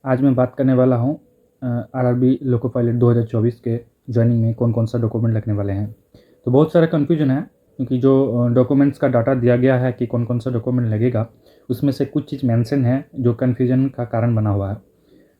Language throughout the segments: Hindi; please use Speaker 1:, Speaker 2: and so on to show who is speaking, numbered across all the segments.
Speaker 1: आज मैं बात करने वाला हूँ आरआरबी लोको पायलट 2024 के ज्वाइनिंग में कौन कौन सा डॉक्यूमेंट लगने वाले हैं। तो बहुत सारा कन्फ्यूजन है क्योंकि जो डॉक्यूमेंट्स का डाटा दिया गया है कि कौन कौन सा डॉक्यूमेंट लगेगा, उसमें से कुछ चीज़ मेंशन है जो कन्फ्यूजन का कारण बना हुआ है।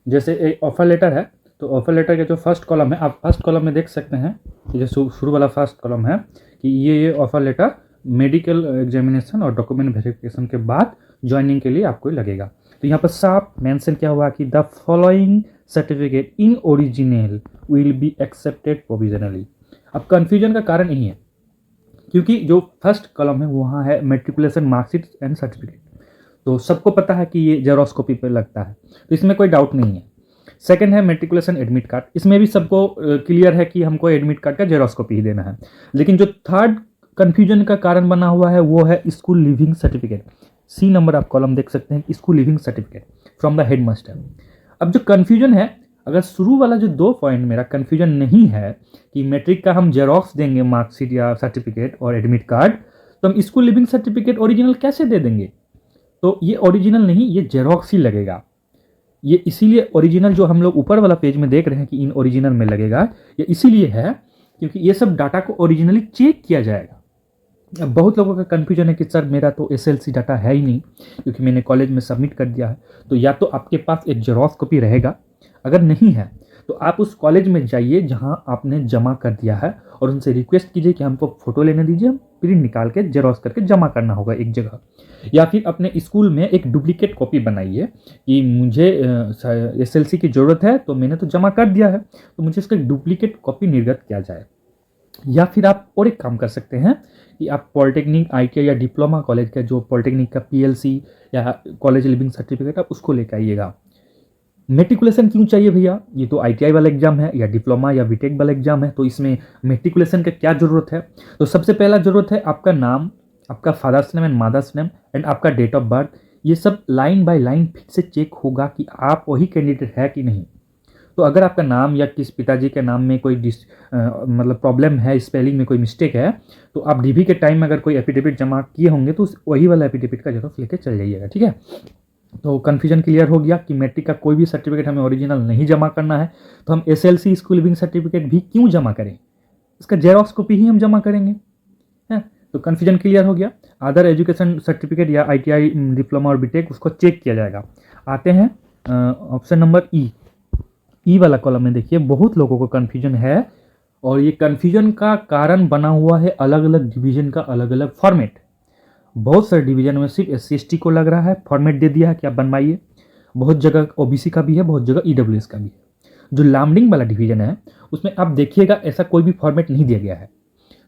Speaker 1: जैसे एक ऑफर लेटर है, तो ऑफर लेटर का जो फर्स्ट कॉलम है, आप फर्स्ट कॉलम में देख सकते हैं कि जो शुरू वाला फर्स्ट कॉलम है कि ये ऑफर लेटर मेडिकल एग्जामिनेशन और डॉक्यूमेंट वेरिफिकेशन के बाद ज्वाइनिंग के लिए आपको लगेगा। तो यहाँ पर साफ मेंशन क्या हुआ कि the following certificate in original will be accepted provisionally. अब कन्फ्यूजन का कारण यही है क्योंकि जो फर्स्ट कॉलम है वहाँ है मेट्रिकुलेशन मार्कशीट एंड सर्टिफिकेट, तो सबको पता है कि ये जेरॉक्स कॉपी पर लगता है, तो इसमें कोई डाउट नहीं है। सेकंड है मेट्रिकुलेशन एडमिट कार्ड, इसमें भी सबको क्लियर है कि हमको एडमिट कार्ड का जेरॉक्स कॉपी ही देना है। लेकिन जो थर्ड कन्फ्यूजन का कारण बना हुआ है वो है school leaving certificate. C number आप कॉलम देख सकते हैं, school leaving certificate from the headmaster. अब जो कन्फ्यूजन है, अगर शुरू वाला जो 2 पॉइंट मेरा कन्फ्यूजन नहीं है कि मैट्रिक का हम जेरॉक्स देंगे मार्कशीट या सर्टिफिकेट और एडमिट कार्ड, तो हम स्कूल लिविंग सर्टिफिकेट ओरिजिनल कैसे दे देंगे? तो ये ओरिजिनल नहीं, ये जेरॉक्स ही लगेगा। ये इसीलिए ओरिजिनल जो हम लोग ऊपर वाला पेज में देख रहे हैं कि इन ओरिजिनल में लगेगा, ये इसीलिए है क्योंकि ये सब डाटा को ओरिजिनली चेक किया जाएगा। अब बहुत लोगों का कन्फ्यूजन है कि सर मेरा तो एसएलसी डाटा है ही नहीं क्योंकि मैंने कॉलेज में सबमिट कर दिया है। तो या तो आपके पास एक जेरॉक्स कॉपी रहेगा, अगर नहीं है तो आप उस कॉलेज में जाइए जहां आपने जमा कर दिया है और उनसे रिक्वेस्ट कीजिए कि हमको फ़ोटो लेने दीजिए, हम प्रिंट निकाल के जेरॉक्स करके जमा करना होगा एक जगह। या फिर अपने स्कूल में एक डुप्लीकेट कॉपी बनाइए कि मुझे एसएलसी की ज़रूरत है, तो मैंने तो जमा कर दिया है, तो मुझे इसका डुप्लीकेट कॉपी निर्गत किया जाए। या फिर आप और एक काम कर सकते हैं कि आप पॉलिटेक्निक, आईटीआई या डिप्लोमा कॉलेज का जो पॉलिटेक्निक का पीएलसी या कॉलेज लिविंग सर्टिफिकेट आप उसको लेकर आइएगा। मेट्रिकुलेशन क्यों चाहिए भैया? ये तो आईटीआई वाला एग्जाम है या डिप्लोमा या बीटेक वाला एग्जाम है, तो इसमें मेट्रिकुलेशन का क्या ज़रूरत है? तो सबसे पहला ज़रूरत है आपका नाम, आपका father's name and mother's name and आपका डेट ऑफ बर्थ। ये सब लाइन बाय लाइन फिर से चेक होगा कि आप वही कैंडिडेट है कि नहीं। तो अगर आपका नाम या किस पिताजी के नाम में कोई मतलब प्रॉब्लम है, स्पेलिंग में कोई मिस्टेक है, तो आप डीबी के टाइम में अगर कोई एफिडेविट जमा किए होंगे तो वही वाला एफिडेविट का जेरॉक्स लेके चल जाइएगा, ठीक है। तो कन्फ्यूजन क्लियर हो गया कि मैट्रिक का कोई भी सर्टिफिकेट हमें ओरिजिनल नहीं जमा करना है, तो हम एसएलसी स्कूल लिविंग सर्टिफिकेट भी क्यों जमा करें? इसका जेरॉक्स कॉपी ही हम जमा करेंगे, है। तो कन्फ्यूजन क्लियर हो गया। अदर एजुकेशन सर्टिफिकेट या आईटीआई, डिप्लोमा और बीटेक, उसको चेक किया जाएगा। आते हैं ऑप्शन नंबर ई वाला कॉलम में देखिए बहुत लोगों को कन्फ्यूजन है और ये कन्फ्यूजन का कारण बना हुआ है अलग अलग डिवीजन का अलग अलग फॉर्मेट। बहुत सारे डिवीजन में सिर्फ SC/ST को लग रहा है, फॉर्मेट दे दिया है कि आप बनवाइए। बहुत जगह OBC का भी है, बहुत जगह EWS का भी है। जो लामडिंग वाला डिवीजन है उसमें आप देखिएगा ऐसा कोई भी फॉर्मेट नहीं दिया गया है।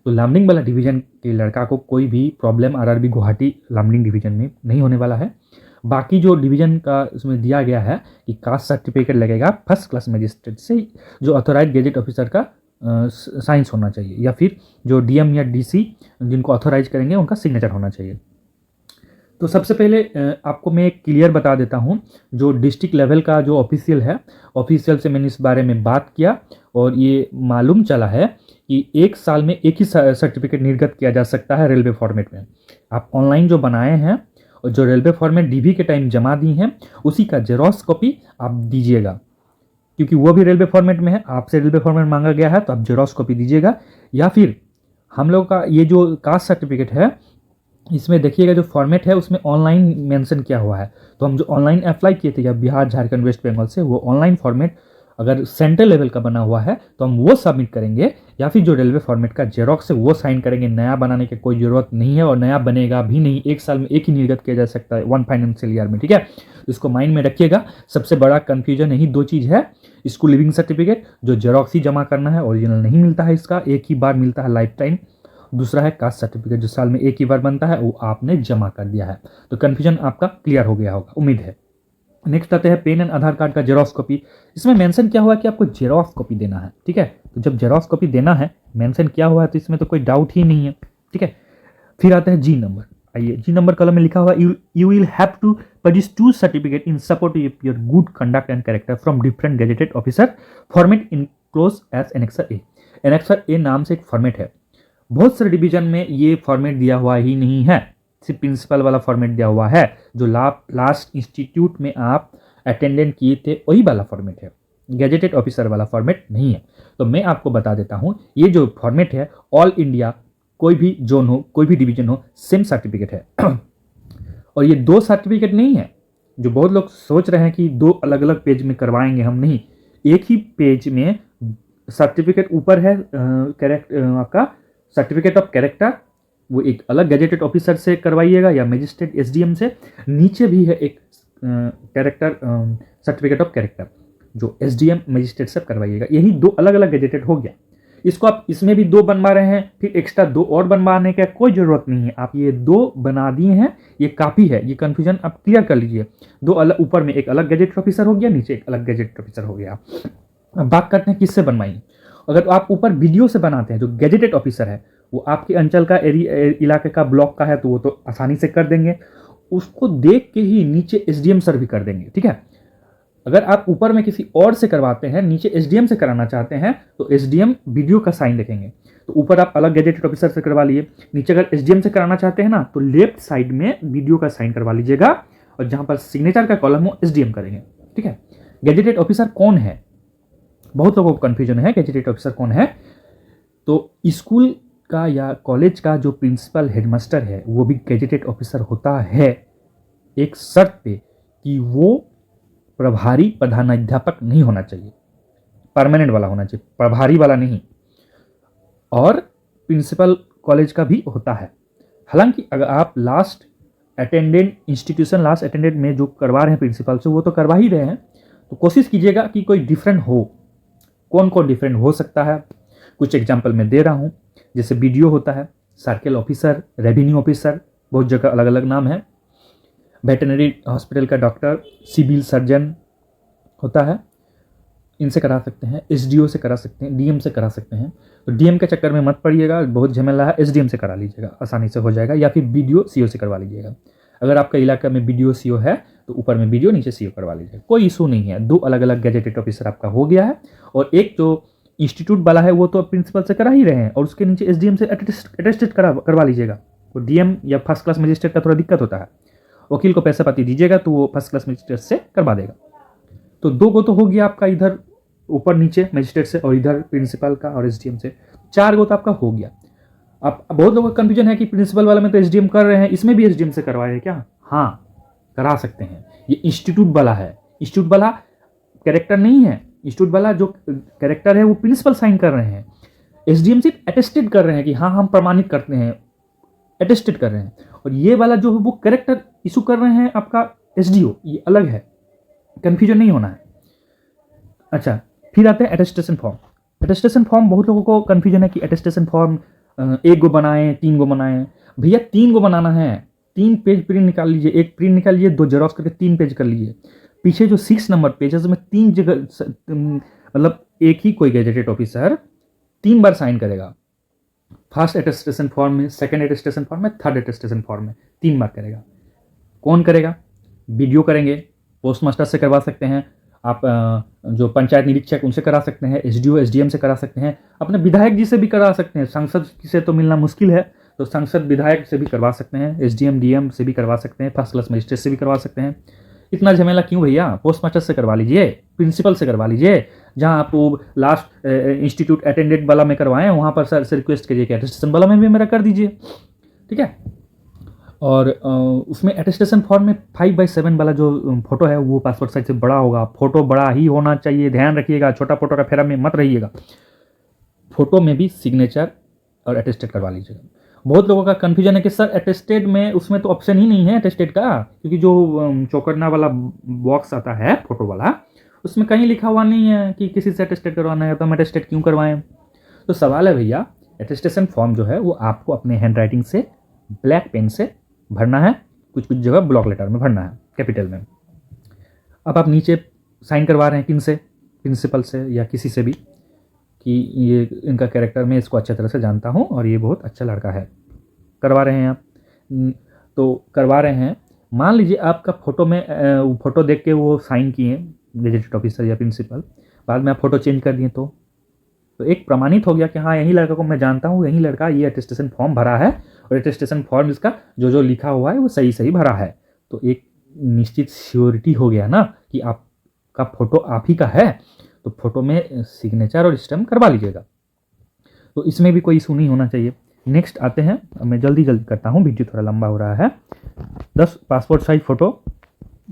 Speaker 1: तो लामडिंग वाला डिवीजन के लड़का को कोई भी problem RRB Guwahati Lumding division में नहीं होने वाला है। बाकी जो डिवीजन का उसमें दिया गया है कि कास्ट सर्टिफिकेट लगेगा फर्स्ट क्लास मजिस्ट्रेट से, जो ऑथोराइज गेजेट ऑफिसर का साइंस होना चाहिए, या फिर जो डीएम या डीसी जिनको ऑथोराइज करेंगे उनका सिग्नेचर होना चाहिए। तो सबसे पहले आपको मैं एक क्लियर बता देता हूँ, जो डिस्ट्रिक्ट लेवल का जो ऑफिशियल है, ऑफिशियल से मैंने इस बारे में बात किया और ये मालूम चला है कि 1 साल में एक ही सर्टिफिकेट निर्गत किया जा सकता है रेलवे फॉर्मेट में। आप ऑनलाइन जो बनाए हैं और जो रेलवे फॉर्मेट डीबी के टाइम जमा दी हैं उसी का जेरॉक्स कॉपी आप दीजिएगा, क्योंकि वो भी रेलवे फॉर्मेट में है, आपसे रेलवे फॉर्मेट मांगा गया है तो आप जेरॉक्स कॉपी दीजिएगा। या फिर हम लोग का ये जो कास्ट सर्टिफिकेट है इसमें देखिएगा जो फॉर्मेट है उसमें ऑनलाइन मेंशन किया हुआ है, तो हम जो ऑनलाइन अप्लाई किए थे या बिहार, झारखंड, वेस्ट बंगाल से, वो ऑनलाइन फॉर्मेट अगर सेंट्रल लेवल का बना हुआ है तो हम वो सबमिट करेंगे, या फिर जो रेलवे फॉर्मेट का जेरॉक्स है वो साइन करेंगे। नया बनाने की कोई ज़रूरत नहीं है और नया बनेगा भी नहीं, 1 साल में एक ही निर्गत किया जा सकता है 1 फाइनेंशियल ईयर में, ठीक है। इसको माइंड में रखिएगा। सबसे बड़ा कन्फ्यूजन यही 2 चीज़ है, स्कूल लिविंग सर्टिफिकेट जो जेरॉक्स ही जमा करना है, ओरिजिनल नहीं मिलता है, इसका एक ही बार मिलता है लाइफ टाइम। दूसरा है कास्ट सर्टिफिकेट जो साल में एक ही बार बनता है, वो आपने जमा कर दिया है। तो कन्फ्यूजन आपका क्लियर हो गया होगा, उम्मीद है। नेक्स्ट आते हैं पेन एंड आधार कार्ड का जेरॉक्स कॉपी। इसमें मेंशन क्या हुआ है कि आपको जेरॉक्स कॉपी देना है, ठीक है। तो जब जेरॉक्स कॉपी देना है, मेंशन किया हुआ है, तो इसमें तो कोई डाउट ही नहीं है, ठीक है। फिर आता है जी नंबर। आइए, जी नंबर कॉलम में लिखा हुआ you will have to produce 2 certificate in support of your good conduct and character from different gazetted officer, format enclose as annexure A. Annexure A नाम से एक फॉर्मेट है, बहुत सारे डिवीजन में ये फॉर्मेट दिया हुआ ही नहीं है, सिर्फ प्रिंसिपल वाला फॉर्मेट दिया हुआ है, जो लास्ट इंस्टीट्यूट में आप अटेंडेंट किए थे वही वाला फॉर्मेट है, गैजेटेड ऑफिसर वाला फॉर्मेट नहीं है। तो मैं आपको बता देता हूँ, ये जो फॉर्मेट है ऑल इंडिया कोई भी जोन हो, कोई भी डिवीजन हो, सेम सर्टिफिकेट है। और ये 2 सर्टिफिकेट नहीं है जो बहुत लोग सोच रहे हैं कि 2 अलग अलग पेज में करवाएंगे हम, नहीं, एक ही पेज में सर्टिफिकेट ऊपर है आपका सर्टिफिकेट ऑफ कैरेक्टर, वो एक अलग गैजेटेड ऑफिसर से करवाइएगा या मजिस्ट्रेट एसडीएम से। नीचे भी है एक कैरेक्टर सर्टिफिकेट ऑफ कैरेक्टर जो एसडीएम मजिस्ट्रेट से करवाइएगा। यही 2 अलग अलग गैजेटेड हो गया। इसको आप इसमें भी 2 बनवा रहे हैं, फिर एक्स्ट्रा 2 और बनवाने का कोई ज़रूरत नहीं है। आप ये 2 बना दिए हैं, ये काफ़ी है। ये कन्फ्यूजन आप क्लियर कर लीजिए। 2 अलग, ऊपर में एक अलग गैजेटेड ऑफिसर हो गया, नीचे एक अलग गैजेटेड ऑफिसर हो गया। अब बात करते हैं किससे बनवाएंगे। अगर आप ऊपर वीडियो से बनाते हैं, जो गैजेटेड ऑफिसर है वो आपके अंचल का इलाके का ब्लॉक का है, तो वो तो आसानी से कर देंगे। उसको देख के ही नीचे एसडीएम सर भी कर देंगे, ठीक है। अगर आप ऊपर में किसी और से करवाते हैं, नीचे एसडीएम से कराना चाहते हैं, तो एसडीएम वीडियो का साइन देखेंगे। तो ऊपर आप अलग गैजेटेड ऑफिसर से करवा लिए, नीचे अगर एसडीएम से कराना चाहते हैं ना, तो लेफ्ट साइड में वीडियो का साइन करवा लीजिएगा, और जहां पर सिग्नेचर का कॉलम हो एसडीएम करेंगे, ठीक है। गैजेटेड ऑफिसर कौन है, बहुत लोगों को कन्फ्यूजन है गैजेटेड ऑफिसर कौन है। तो स्कूल का या कॉलेज का जो प्रिंसिपल हेडमास्टर है वो भी गैजेटेड ऑफिसर होता है, एक शर्त पे कि वो प्रभारी प्रधानाध्यापक नहीं होना चाहिए, परमानेंट वाला होना चाहिए, प्रभारी वाला नहीं। और प्रिंसिपल कॉलेज का भी होता है। हालांकि अगर आप लास्ट अटेंडेंट में जो करवा रहे हैं प्रिंसिपल से, वो तो करवा ही रहे हैं, तो कोशिश कीजिएगा कि कोई डिफरेंट हो। कौन कौन डिफरेंट हो सकता है, कुछ एग्जाम्पल मैं दे रहा हूँ। जैसे बीडीओ होता है, सर्किल ऑफिसर, रेवेन्यू ऑफिसर, बहुत जगह अलग अलग नाम है। वेटरनरी हॉस्पिटल का डॉक्टर, सिविल सर्जन होता है, इनसे करा सकते हैं। एसडीओ से करा सकते हैं, डीएम से करा सकते हैं। तो डीएम के चक्कर में मत पड़िएगा, बहुत झमेला है, एसडीएम से करा लीजिएगा, आसानी से हो जाएगा। या फिर बीडीओ सीओ से करवा लीजिएगा। अगर आपका इलाका में बीडीओ सीओ है तो ऊपर में बीडीओ नीचे सीओ करवा लीजिएगा, कोई इशू नहीं है। 2 अलग अलग गैजेटेड ऑफिसर आपका हो गया है। और एक जो इंस्टीट्यूट वाला है वो तो प्रिंसिपल से करा ही रहे हैं, और उसके नीचे एसडीएम से अटेस्टेड करवा लीजिएगा। तो डीएम या फर्स्ट क्लास मजिस्ट्रेट का थोड़ा दिक्कत होता है, वकील को पैसा पाती दीजिएगा तो वो फर्स्ट क्लास मजिस्ट्रेट से करवा देगा। तो 2 को तो हो गया आपका, इधर ऊपर नीचे मजिस्ट्रेट से, और इधर प्रिंसिपल का और एसडीएम से। 4 को तो आपका हो गया। अब बहुत लोगों का कंफ्यूजन है कि प्रिंसिपल वाला में तो एसडीएम कर रहे हैं, इसमें भी एसडीएम से करवाए क्या? हाँ, करा सकते हैं। ये इंस्टीट्यूट वाला है, इंस्टीट्यूट वाला कैरेक्टर नहीं है। इंस्टीट्यूट वाला जो कैरेक्टर है वो प्रिंसिपल साइन कर रहे हैं, एसडीएम सिर्फ अटेस्टेड कर रहे हैं कि हाँ हम प्रमाणित करते हैं, अटेस्टेड कर रहे हैं। और ये वाला जो है वो कैरेक्टर इशू कर रहे हैं आपका एसडीओ, ये अलग है, कंफ्यूजन नहीं होना है। अच्छा, फिर आते हैं अटेस्टेशन फॉर्म। अटेस्टेशन फॉर्म बहुत लोगों को कंफ्यूजन है कि अटेस्टेशन फॉर्म 1 गो बनाएं, 3 गो बनाएं। भैया 3 गो बनाना है, 3 पेज प्रिंट निकाल लीजिए, 1 प्रिंट निकाल लीजिए, 2 जेरॉक्स करके 3 पेज कर लीजिए। पीछे जो 6 नंबर पेज है उसमें 3 जगह, मतलब एक ही कोई गैजेटेड ऑफिसर 3 बार साइन करेगा। फर्स्ट अटेस्टेशन फॉर्म में, सेकंड अटेस्टेशन फॉर्म में, थर्ड अटेस्टेशन फॉर्म में 3 बार करेगा। कौन करेगा? बीडीओ करेंगे, पोस्ट मास्टर से करवा सकते हैं आप, जो पंचायत निरीक्षक उनसे करा सकते हैं, एसडीओ एसडीएम से करा सकते हैं, अपने विधायक जी से भी करा सकते हैं। सांसद से तो मिलना मुश्किल है, तो सांसद विधायक से भी करवा सकते हैं, एसडीएम डीएम से भी करवा सकते हैं, फर्स्ट क्लास मजिस्ट्रेट से भी करवा सकते हैं। इतना झमेला क्यों भैया? पोस्ट मास्टर से करवा लीजिए, प्रिंसिपल से करवा लीजिए। जहाँ आप वो लास्ट इंस्टीट्यूट अटेंडेंट वाला में करवाएं, वहाँ पर सर से रिक्वेस्ट करिए कि अटेस्टेशन वाला में भी मेरा कर दीजिए, ठीक है। और उसमें अटेस्टेशन फॉर्म में 5/7 वाला जो फोटो है वो पासपोर्ट साइज से बड़ा होगा। फोटो बड़ा ही होना चाहिए, ध्यान रखिएगा, छोटा फोटो का फेरा में मत रहिएगा। फोटो में भी सिग्नेचर और अटेस्टेड करवा लीजिएगा। बहुत लोगों का कन्फ्यूजन है कि सर अटेस्टेड में, उसमें तो ऑप्शन ही नहीं है अटेस्टेड का, क्योंकि जो चौकन्ना वाला बॉक्स आता है फोटो वाला, उसमें कहीं लिखा हुआ नहीं है कि किसी से अटेस्टेड करवाना है, तो हम अटेस्टेड क्यों करवाएं? तो सवाल है भैया, अटेस्टेशन फॉर्म जो है वो आपको अपने हैंड राइटिंग से ब्लैक पेन से भरना है, कुछ कुछ जगह ब्लॉक लेटर में भरना है, कैपिटल में। अब आप नीचे साइन करवा रहे हैं किन से? प्रिंसिपल से या किसी से भी, कि ये इनका कैरेक्टर मैं इसको अच्छी तरह से जानता हूँ और ये बहुत अच्छा लड़का है, करवा रहे हैं आप। तो करवा रहे हैं, मान लीजिए आपका फ़ोटो में फ़ोटो देख के वो साइन किए गैजेटेड ऑफिसर या प्रिंसिपल, बाद में आप फ़ोटो चेंज कर दिए तो एक प्रमाणित हो गया कि हाँ यही लड़का को मैं जानता हूँ, यही लड़का ये अटेस्टेशन फॉर्म भरा है और अटेस्टेशन फॉर्म इसका जो जो लिखा हुआ है वो सही सही भरा है। तो एक निश्चित श्योरिटी हो गया ना कि आपका फ़ोटो आप ही का है तो फ़ोटो में सिग्नेचर और स्टैम्प करवा लीजिएगा। तो इसमें भी कोई इशू नहीं होना चाहिए। नेक्स्ट आते हैं, मैं जल्दी करता हूँ, वीडियो थोड़ा लंबा हो रहा है। 10 पासपोर्ट साइज फ़ोटो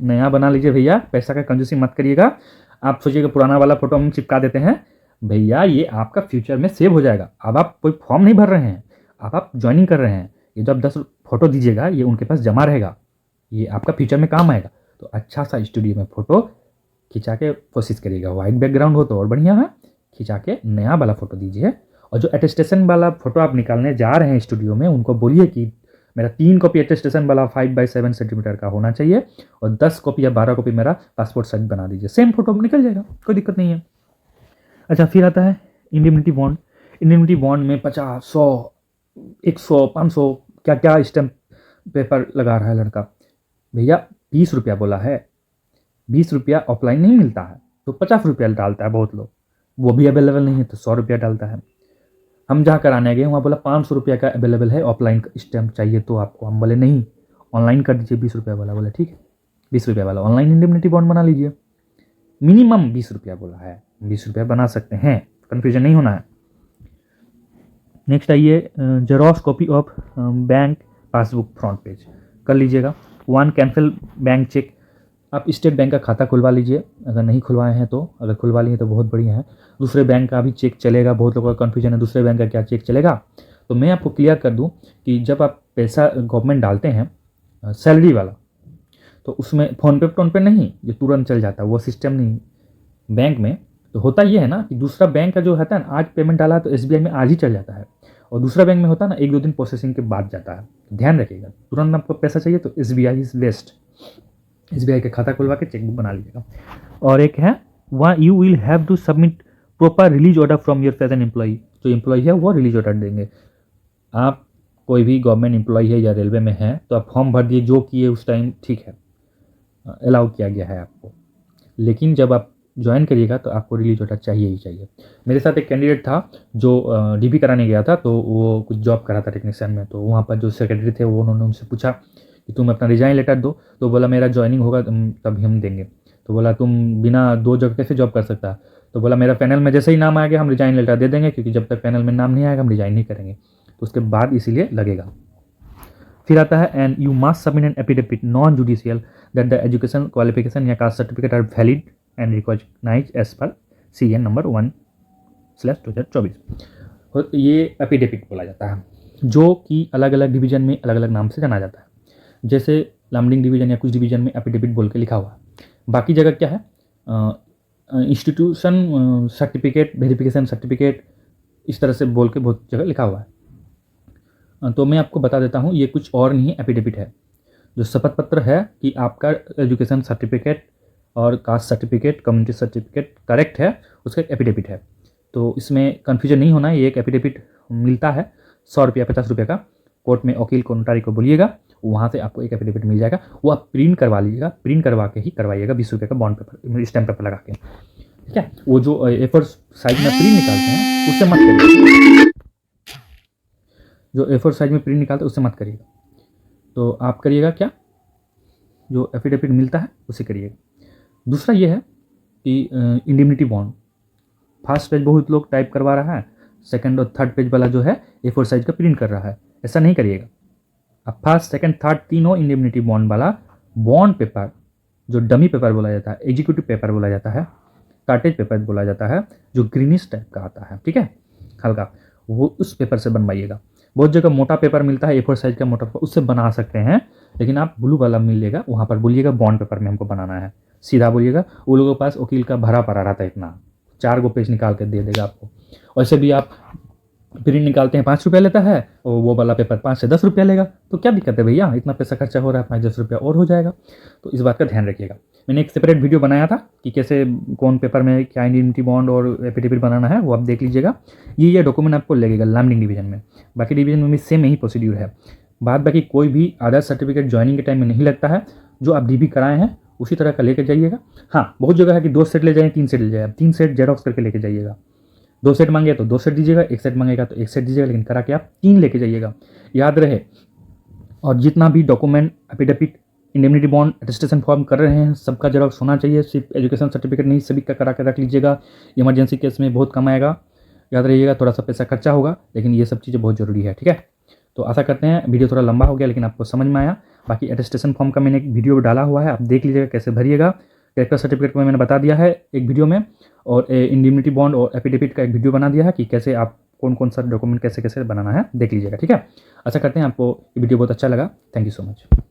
Speaker 1: नया बना लीजिए भैया, पैसा का कंजूसी मत करिएगा। आप सोचिएगा पुराना वाला फ़ोटो हम चिपका देते हैं, भैया ये आपका फ्यूचर में सेव हो जाएगा। अब आप कोई फॉर्म नहीं भर रहे हैं, अब आप ज्वाइनिंग कर रहे हैं, ये जब 10 फ़ोटो दीजिएगा ये उनके पास जमा रहेगा, ये आपका फ्यूचर में काम आएगा। तो अच्छा सा स्टूडियो में फ़ोटो खिंचा के कोशिश करिएगा, वाइट बैकग्राउंड हो तो और बढ़िया है, खिंचा के नया वाला फ़ोटो दीजिए। और जो अटेस्टेशन वाला फ़ोटो आप निकालने जा रहे हैं स्टूडियो में, उनको बोलिए कि मेरा 3 कॉपी अटेस्टेशन वाला 5x7 सेंटीमीटर का होना चाहिए और 10 कॉपी या 12 कॉपी मेरा पासपोर्ट साइज बना दीजिए। सेम फोटो निकल जाएगा, कोई दिक्कत नहीं है। अच्छा, फिर आता है इंडेमनिटी बॉन्ड। इंडेमनिटी बॉन्ड में 50, 100, 100, 500 क्या क्या स्टैम्प पेपर लगा रहा है लड़का। भैया 20 रुपया बोला है, 20 रुपया ऑफलाइन नहीं मिलता है तो 50 रुपया डालता है बहुत लोग, वो भी अवेलेबल नहीं है तो 100 रुपया डालता है। हम जहाँ कराने गए वहाँ बोला 500 रुपया का अवेलेबल है, ऑफलाइन स्टैम्प चाहिए तो आपको। हम बोले नहीं, ऑनलाइन कर दीजिए 20 रुपया वाला। बोले ठीक है 20 रुपया वाला ऑनलाइन इंडेमनिटी बॉन्ड बना लीजिए। मिनिमम 20 रुपया बोला है, 20 रुपया बना सकते हैं, कन्फ्यूजन नहीं होना है। नेक्स्ट आइए, xerox copy of bank passbook front page कर लीजिएगा। 1 कैंसिल बैंक चेक, आप स्टेट बैंक का खाता खुलवा लीजिए अगर नहीं खुलवाए हैं तो, अगर खुलवा लिए तो बहुत बढ़िया है। दूसरे बैंक का भी चेक चलेगा, बहुत लोगों का कन्फ्यूजन है दूसरे बैंक का क्या चेक चलेगा। तो मैं आपको क्लियर कर दूं कि जब आप पैसा गवर्नमेंट डालते हैं सैलरी वाला, तो उसमें फ़ोन पे नहीं, ये तुरंत चल जाता है, वो सिस्टम नहीं बैंक में। तो होता ये है ना कि दूसरा बैंक का जो होता है ना, आज पेमेंट डाला है तो SBI में आज ही चल जाता है, और दूसरा बैंक में होता है ना 1-2 दिन प्रोसेसिंग के बाद जाता है। ध्यान रखिएगा, तुरंत आपको पैसा चाहिए तो SBI इज़ बेस्ट, SBI का खाता खुलवा के चेकबुक बना लीजिएगा। और एक है, वहाँ you will have to submit proper release order from your present employee. जो एम्प्लॉई है वो रिलीज ऑर्डर देंगे। आप कोई भी गवर्नमेंट एम्प्लॉई है या रेलवे में है तो आप फॉर्म भर दिए, जो किए उस टाइम ठीक है, अलाउ किया गया है आपको, लेकिन जब आप ज्वाइन करिएगा तो आपको रिलीज ऑर्डर चाहिए ही चाहिए। मेरे साथ एक कैंडिडेट था जो DP कराने गया था, तो वो कुछ जॉब करा था टेक्नीशियन में, तो वहाँ पर जो सेक्रेटरी थे वो उन्होंने उनसे पूछा कि तुम अपना रिजाइन लेटर दो, तो बोला मेरा ज्वाइनिंग होगा तभी हम देंगे। तो बोला तुम बिना 2 जगह कैसे जॉब कर सकता है, तो बोला मेरा पैनल में जैसे ही नाम आ गया हम रिजाइन लेटर दे देंगे, क्योंकि जब तक पैनल में नाम नहीं आएगा हम रिजाइन नहीं करेंगे, तो उसके बाद इसीलिए लगेगा। फिर आता है, and you must submit an affidavit non judicial that the education qualification या caste certificate are valid and recognise as per CN number 1/2024। ये एफिडेविट बोला जाता है, जो कि अलग अलग डिवीजन में अलग अलग नाम से जाना जाता है। जैसे लामडिंग डिवीजन या कुछ डिवीजन में एफिडेविट बोल के लिखा हुआ है, बाकी जगह क्या है इंस्टीट्यूशन सर्टिफिकेट, वेरिफिकेशन सर्टिफिकेट, इस तरह से बोल के बहुत जगह लिखा हुआ है। तो मैं आपको बता देता हूँ, ये कुछ और नहीं एफिडेविट है। जो शपथ पत्र है कि आपका एजुकेशन सर्टिफिकेट और caste certificate, community certificate correct है, उसका एक एफिडेविट है। तो इसमें कन्फ्यूजन नहीं होना है, ये एक एफिडेविट मिलता है 100 रुपया 50 रुपये का। कोर्ट में वकील को, नोटारी को बोलिएगा, वहाँ से आपको एक एफिडेविट मिल जाएगा, वो आप प्रिंट करवा लीजिएगा, प्रिंट करवा के ही करवाइएगा 20 रुपये का बॉन्ड पेपर, स्टैम्प पेपर लगा के, ठीक है। वो जो A4 साइज में प्रिंट निकालते हैं उससे मत करिएगा, जो A4 साइज में प्रिंट निकालते हैं उससे मत करिएगा। तो आप करिएगा क्या, जो एफिडेविट मिलता है उसे करिएगा। दूसरा ये है कि इंडेमनिटी बॉन्ड, फर्स्ट पेज बहुत लोग टाइप करवा रहा है, सेकंड और थर्ड पेज वाला जो है A4 साइज का प्रिंट कर रहा है, ऐसा नहीं करिएगा। अब फर्स्ट सेकंड थर्ड तीनों इंडेमनिटी बॉन्ड वाला बॉन्ड पेपर, जो डमी पेपर बोला जाता है, एग्जीक्यूटिव पेपर बोला जाता है, कार्टेज पेपर बोला जाता है, जो ग्रीनिश टाइप का आता है, ठीक है, हल्का, वो उस पेपर से बनवाइएगा। बहुत जगह मोटा पेपर मिलता है A4 साइज का मोटा पेपर, उससे बना सकते हैं, लेकिन आप ब्लू वाला मिलेगा, वहाँ पर बोलिएगा बॉन्ड पेपर में हमको बनाना है, सीधा बोलिएगा। वो लोगों के पास वकील का भरा पड़ा रहता है, इतना 4 पेज निकाल के दे देगा आपको। वैसे भी आप प्रिंट निकालते हैं 5 रुपया लेता है, और वो वाला पेपर 5 से 10 रुपया लेगा, तो क्या दिक्कत है भैया, इतना पैसा खर्चा हो रहा है, 5-10 रुपया और हो जाएगा। तो इस बात का ध्यान रखिएगा। मैंने एक सेपरेट वीडियो बनाया था कि कैसे कौन पेपर में क्या इंडेमनिटी बॉन्ड और एफिडेविट बनाना है, वो आप देख लीजिएगा। ये डॉक्यूमेंट आपको लगेगा लामडिंग डिवीजन में, बाकी डिवीजन में भी सेम यही प्रोसीड्यूर है। बाद बाकी कोई भी आधार सर्टिफिकेट ज्वाइनिंग के टाइम में नहीं लगता है, जो आप DP कराए हैं उसी तरह का लेकर जाइएगा। हाँ, बहुत जगह है कि 2 सेट ले जाएँ, 3 सेट ले जाए, 3 सेट जेरोक्स करके लेके जाइएगा। 2 सेट मांगे तो 2 सेट दीजिएगा, 1 सेट मांगेगा तो 1 सेट दीजिएगा, लेकिन करा के आप 3 लेके जाइएगा, याद रहे। और जितना भी document affidavit indemnity bond attestation form कर रहे हैं, सबका जेरॉक्स होना चाहिए, सिर्फ एजुकेशन सर्टिफिकेट नहीं, सभी का करा के रख लीजिएगा। इमरजेंसी केस में बहुत कम आएगा, याद रहिएगा। थोड़ा सा पैसा खर्चा होगा, लेकिन ये सब चीज़ें बहुत ज़रूरी है, ठीक है। तो आशा करते हैं वीडियो थोड़ा लंबा हो गया, लेकिन आपको समझ में आया। बाकी अटेस्टेशन फॉर्म का मैंने एक वीडियो डाला हुआ है, आप देख लीजिएगा कैसे भरिएगा। कैरेक्टर सर्टिफिकेट में मैंने बता दिया है एक वीडियो में, और इंडेमनिटी बॉन्ड और एफिडेविट का एक वीडियो बना दिया है कि कैसे आप कौन कौन सा डॉक्यूमेंट कैसे कैसे बनाना है, देख लीजिएगा, ठीक है। आशा करते हैं आपको ये वीडियो बहुत अच्छा लगा। Thank you so much.